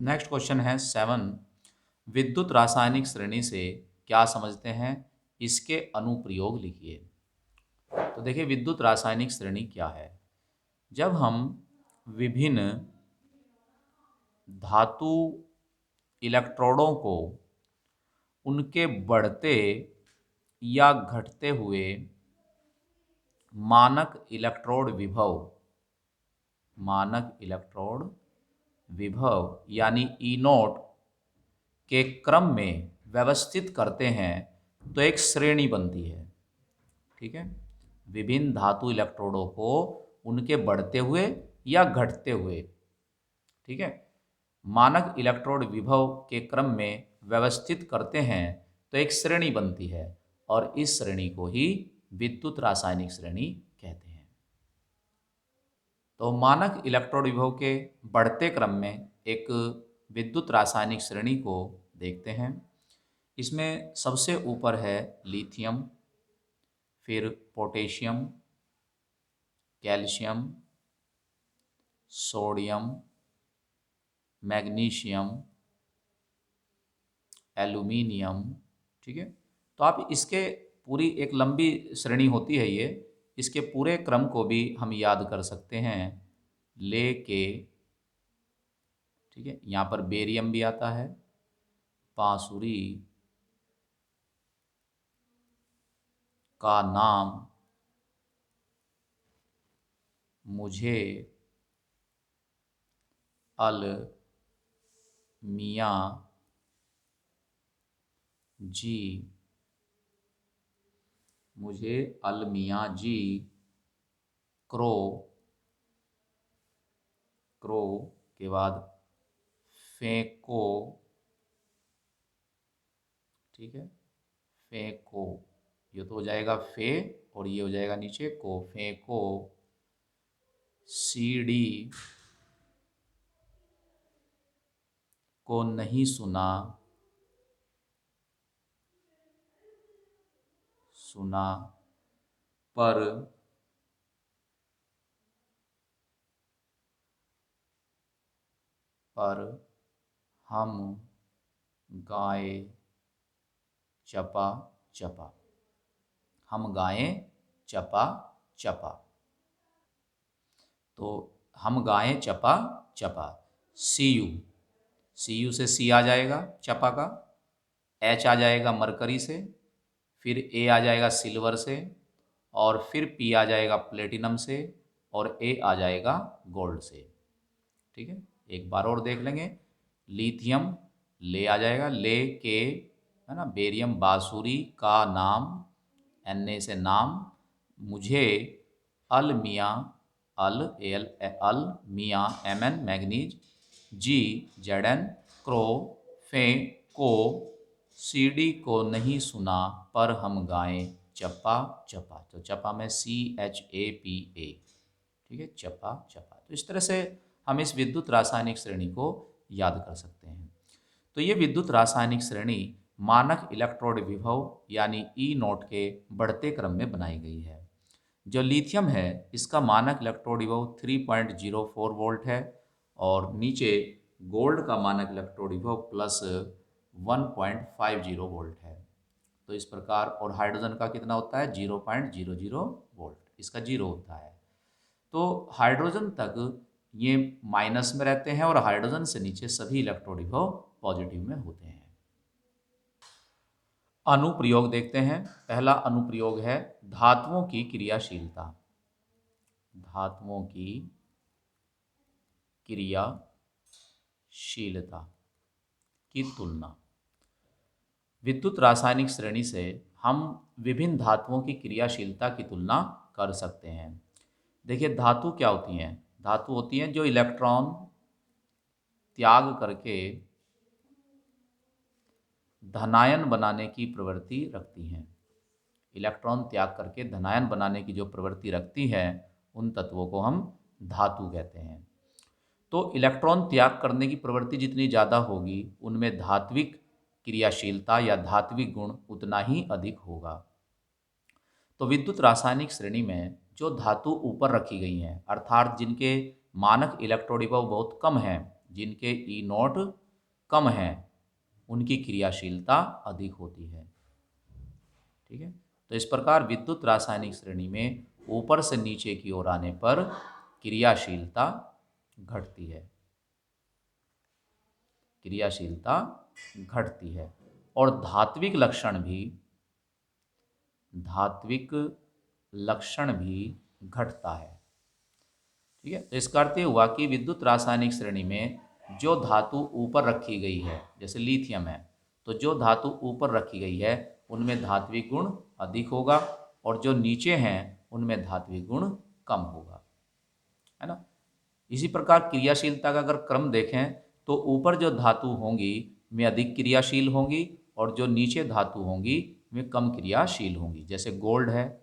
Next question है 7। विद्युत रासायनिक श्रेणी से क्या समझते हैं? इसके अनुप्रयोग लिखिए। तो देखिए विद्युत रासायनिक श्रेणी क्या है। जब हम विभिन्न धातु इलेक्ट्रोडों को उनके बढ़ते या घटते हुए मानक इलेक्ट्रोड विभव यानी ई नोट के क्रम में व्यवस्थित करते हैं तो एक श्रेणी बनती है। ठीक है, विभिन्न धातु इलेक्ट्रोडों को उनके बढ़ते हुए या घटते हुए, ठीक है, मानक इलेक्ट्रोड विभव के क्रम में व्यवस्थित करते हैं तो एक श्रेणी बनती है और इस श्रेणी को ही विद्युत रासायनिक श्रेणी कहते हैं। तो मानक इलेक्ट्रोड विभव के बढ़ते क्रम में एक विद्युत रासायनिक श्रेणी को देखते हैं। इसमें सबसे ऊपर है लिथियम, फिर potassium, calcium, sodium, magnesium, aluminium. ठीक है, तो आप इसके पूरी एक लंबी श्रेणी होती है ये, इसके पूरे क्रम को भी हम याद कर सकते हैं लेके। ठीक है, यहाँ पर बेरियम भी आता है, बांसुरी का नाम मुझे अल मियाँ जी, मुझे अल मियाँ जी क्रो, क्रो के बाद फेंको। ठीक है, फेंको, ये तो हो जाएगा फे और ये हो जाएगा नीचे को, फेंको सीडी को नहीं सुना, सुना पर पर हम गाए चपा चपा, हम गाएं चपा चपा। तो हम गाएं चपा चपा, सी यू, सी यू से सी आ जाएगा चपा का, एच आ जाएगा मरकरी से, फिर ए आ जाएगा सिल्वर से, और फिर पी आ जाएगा प्लेटिनम से, और ए आ जाएगा गोल्ड से। ठीक है, एक बार और देख लेंगे। लिथियम ले आ जाएगा, ले के, है ना, बेरियम बांसुरी का नाम, एन ए से नाम, मुझे अल मियाँ, अल एल अल मियाँ एम एन मैग्नीज, जी जेड एन क्रो, फे को सीडी को नहीं सुना पर हम गाएं चप्पा चप्पा। तो चप्पा में CHAPA। ठीक है, चप्पा चप्पा। तो इस तरह से हम इस विद्युत रासायनिक श्रेणी को याद कर सकते हैं। तो ये विद्युत रासायनिक श्रेणी मानक इलेक्ट्रोड विभव यानी ई नोट के बढ़ते क्रम में बनाई गई है। जो लिथियम है इसका मानक इलेक्ट्रोड विभव 3.04 वोल्ट है, और नीचे गोल्ड का मानक इलेक्ट्रोड विभव प्लस 1.50 वोल्ट है। तो इस प्रकार, और हाइड्रोजन का कितना होता है 0.00 वोल्ट, इसका जीरो होता है। तो हाइड्रोजन तक ये माइनस में रहते हैं और हाइड्रोजन से नीचे सभी इलेक्ट्रोड विभव पॉजिटिव में होते हैं। अनुप्रयोग देखते हैं। पहला अनुप्रयोग है धातुओं की क्रियाशीलता। धातुओं की क्रियाशीलता की तुलना। विद्युत रासायनिक श्रेणी से हम विभिन्न धातुओं की क्रियाशीलता की तुलना कर सकते हैं। देखिए धातु क्या होती हैं? धातु होती हैं जो इलेक्ट्रॉन त्याग करके धनायन बनाने की प्रवृत्ति रखती हैं। इलेक्ट्रॉन त्याग करके धनायन बनाने की जो प्रवृत्ति रखती है उन तत्वों को हम धातु कहते हैं। तो इलेक्ट्रॉन त्याग करने की प्रवृत्ति जितनी ज़्यादा होगी उनमें धात्विक क्रियाशीलता या धात्विक गुण उतना ही अधिक होगा। तो विद्युत रासायनिक श्रेणी में जो धातु ऊपर रखी गई हैं, अर्थात जिनके मानक इलेक्ट्रोड विभव बहुत कम हैं, जिनके ई नॉट कम हैं उनकी क्रियाशीलता अधिक होती है। ठीक है, तो इस प्रकार विद्युत रासायनिक श्रेणी में ऊपर से नीचे की ओर आने पर क्रियाशीलता घटती है, क्रियाशीलता घटती है। और धात्विक लक्षण भी घटता है। ठीक है, तो इसका अर्थ ये हुआ कि विद्युत रासायनिक श्रेणी में जो धातु ऊपर रखी गई है, जैसे लिथियम है, तो जो धातु ऊपर रखी गई है उनमें धात्विक गुण अधिक होगा और जो नीचे हैं उनमें धात्विक गुण कम होगा, है ना। इसी प्रकार क्रियाशीलता का अगर क्रम देखें तो ऊपर जो धातु होंगी वे अधिक क्रियाशील होंगी और जो नीचे धातु होंगी वे कम क्रियाशील होंगी। जैसे गोल्ड है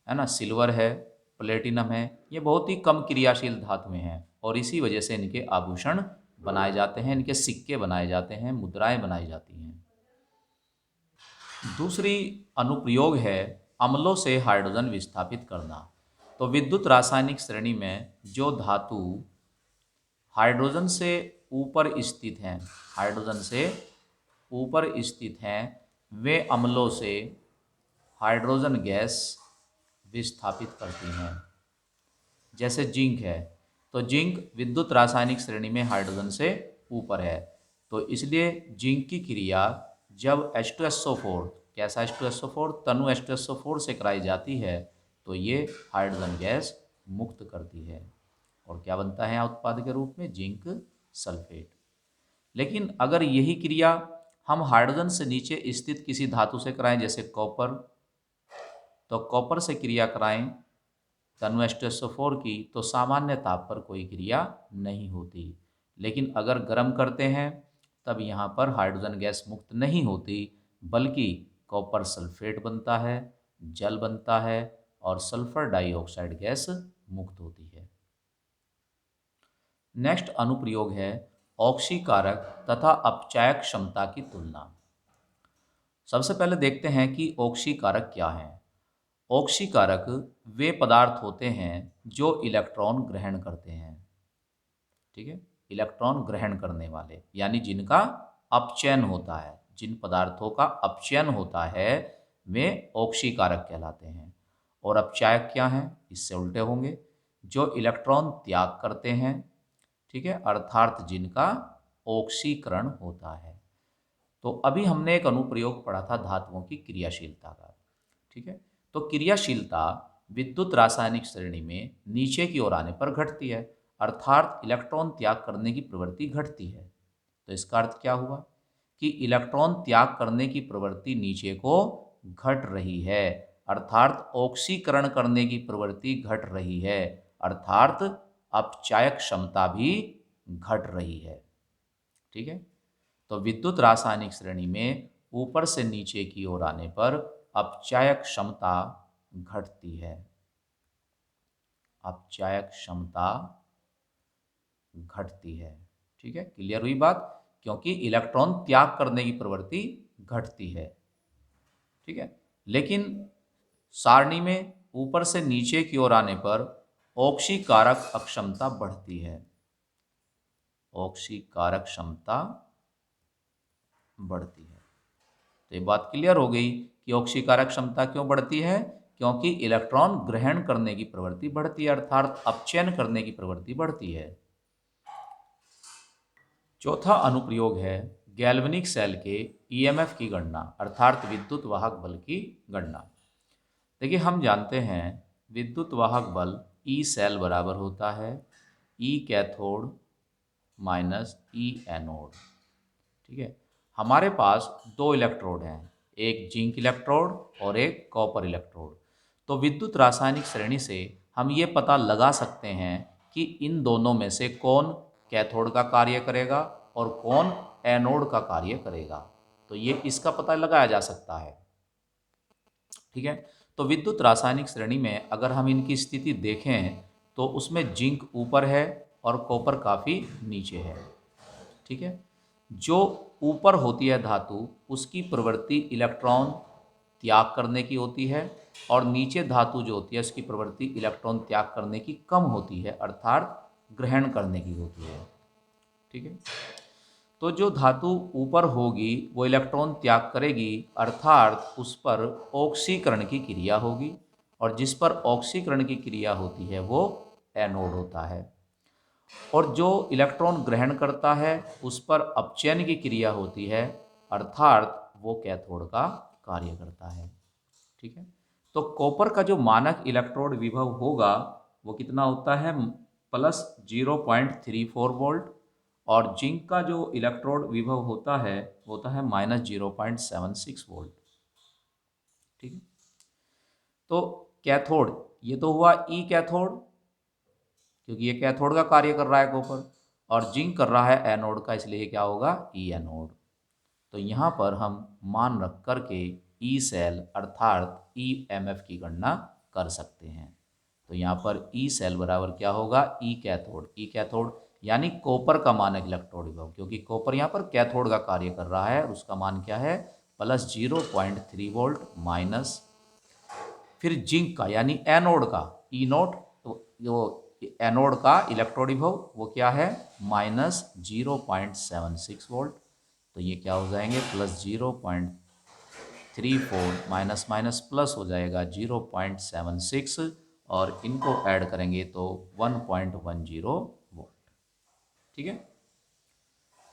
ना, सिल्वर है, प्लेटिनम है, ये बहुत ही कम क्रियाशील धातुएं हैं और इसी वजह से इनके आभूषण बनाए जाते हैं, इनके सिक्के बनाए जाते हैं, मुद्राएं बनाई जाती हैं। दूसरी अनुप्रयोग है अम्लों से हाइड्रोजन विस्थापित करना। तो विद्युत रासायनिक श्रेणी में जो धातु हाइड्रोजन से ऊपर स्थित हैं, हाइड्रोजन से ऊपर स्थित हैं, वे अम्लों से हाइड्रोजन गैस विस्थापित करती हैं। जैसे जिंक है, तो जिंक विद्युत रासायनिक श्रेणी में हाइड्रोजन से ऊपर है, तो इसलिए जिंक की क्रिया जब H2SO4, कैसा H2SO4, तनु H2SO4 से कराई जाती है तो ये हाइड्रोजन गैस मुक्त करती है और क्या बनता है उत्पाद के रूप में, जिंक सल्फेट। लेकिन अगर यही क्रिया हम हाइड्रोजन से नीचे स्थित किसी धातु से कराएं, जैसे कॉपर, तो कॉपर से क्रिया कराएं तनु H2SO4 की, तो सामान्य ताप पर कोई क्रिया नहीं होती। लेकिन अगर गर्म करते हैं तब यहाँ पर हाइड्रोजन गैस मुक्त नहीं होती, बल्कि कॉपर सल्फेट बनता है, जल बनता है और सल्फर डाइऑक्साइड गैस मुक्त होती है। नेक्स्ट अनुप्रयोग है ऑक्सीकारक तथा अपचायक क्षमता की तुलना। सबसे पहले देखते हैं कि ऑक्सीकारक क्या है। ऑक्सीकारक वे पदार्थ होते हैं जो इलेक्ट्रॉन ग्रहण करते हैं। ठीक है, इलेक्ट्रॉन ग्रहण करने वाले, यानी जिनका अपचयन होता है, जिन पदार्थों का अपचयन होता है वे ऑक्सीकारक कहलाते हैं। और अपचायक क्या हैं, इससे उल्टे होंगे, जो इलेक्ट्रॉन त्याग करते हैं। ठीक है, अर्थात जिनका ऑक्सीकरण होता है। तो अभी हमने एक अनुप्रयोग पढ़ा था धातुओं की क्रियाशीलता का। ठीक है, तो क्रियाशीलता विद्युत रासायनिक श्रेणी में नीचे की ओर आने पर घटती है, अर्थात इलेक्ट्रॉन त्याग करने की प्रवृत्ति घटती है। तो इसका अर्थ क्या हुआ कि इलेक्ट्रॉन त्याग करने की प्रवृत्ति नीचे को घट रही है, अर्थात ऑक्सीकरण करने की प्रवृत्ति घट रही है, अर्थात अपचायक क्षमता भी घट रही है। ठीक है, तो विद्युत रासायनिक श्रेणी में ऊपर से नीचे की ओर आने पर अपचायक क्षमता घटती है, अपचायक क्षमता घटती है। ठीक है, क्लियर हुई बात, क्योंकि इलेक्ट्रॉन त्याग करने की प्रवृत्ति घटती है। ठीक है, लेकिन सारणी में ऊपर से नीचे की ओर आने पर ऑक्सीकारक अक्षमता बढ़ती है, ऑक्सीकारक क्षमता बढ़ती है। तो ये बात क्लियर हो गई कि ऑक्सीकारक क्षमता क्यों बढ़ती है, क्योंकि इलेक्ट्रॉन ग्रहण करने की प्रवृत्ति बढ़ती है, अर्थात अपचयन करने की प्रवृत्ति बढ़ती है। चौथा अनुप्रयोग है गैल्वेनिक सेल के ईएमएफ की गणना, अर्थात विद्युत वाहक बल की गणना। देखिए, हम जानते हैं विद्युत वाहक बल ई सेल बराबर होता है ई कैथोड माइनस ई एनोड। ठीक है, हमारे पास दो इलेक्ट्रोड हैं, एक जिंक इलेक्ट्रोड और एक कॉपर इलेक्ट्रोड। तो विद्युत रासायनिक श्रेणी से हम ये पता लगा सकते हैं कि इन दोनों में से कौन कैथोड का कार्य करेगा और कौन एनोड का कार्य करेगा। तो ये इसका पता लगाया जा सकता है। ठीक है, तो विद्युत रासायनिक श्रेणी में अगर हम इनकी स्थिति देखें तो उसमें जिंक ऊपर है और कॉपर काफ़ी नीचे है। ठीक है, जो ऊपर होती है धातु उसकी प्रवृत्ति इलेक्ट्रॉन त्याग करने की होती है और नीचे धातु जो होती है उसकी प्रवृत्ति इलेक्ट्रॉन त्याग करने की कम होती है, अर्थात ग्रहण करने की होती है। ठीक है। तो जो धातु ऊपर होगी वो इलेक्ट्रॉन त्याग करेगी, अर्थात उस पर ऑक्सीकरण की क्रिया होगी, और जिस पर ऑक्सीकरण की क्रिया होती है वो एनोड होता है। और जो इलेक्ट्रॉन ग्रहण करता है उस पर अपचयन की क्रिया होती है, अर्थात वो कैथोड का कार्य करता है। ठीक है। तो कॉपर का जो मानक इलेक्ट्रोड विभव होगा वो कितना होता है, +0.34 वोल्ट, और जिंक का जो इलेक्ट्रोड विभव होता है वो होता है -0.76 वोल्ट। ठीक है। तो कैथोड, ये तो हुआ ई कैथोड, क्योंकि ये कैथोड का कार्य कर रहा है कॉपर, और जिंक कर रहा है एनोड का, इसलिए क्या होगा, ई एनोड। तो यहाँ पर हम मान रख करके ई सेल अर्थात ई एम एफ की गणना कर सकते हैं। तो यहाँ पर ई सेल बराबर क्या होगा, ई कैथोड। ई कैथोड यानी कॉपर का मानक इलेक्ट्रोड विभव, क्योंकि कॉपर यहाँ पर कैथोड का कार्य कर रहा है और उसका मान क्या है, +0.3 वोल्ट माइनस, फिर जिंक का यानी एनोड का ई नोट, तो जो एनोड का इलेक्ट्रोड विभव वो क्या है, -0.76 वोल्ट। तो ये क्या हो जाएंगे, +0.34 माइनस माइनस प्लस हो जाएगा 0.76, और इनको ऐड करेंगे तो 1.10 वोल्ट। ठीक है।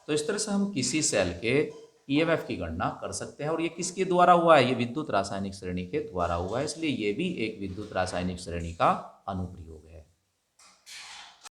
तो इस तरह से हम किसी सेल के ईएमएफ की गणना कर सकते हैं। और ये किसके द्वारा हुआ है, ये विद्युत रासायनिक श्रेणी के द्वारा हुआ है, इसलिए ये भी एक विद्युत रासायनिक श्रेणी का अनुप्रयोग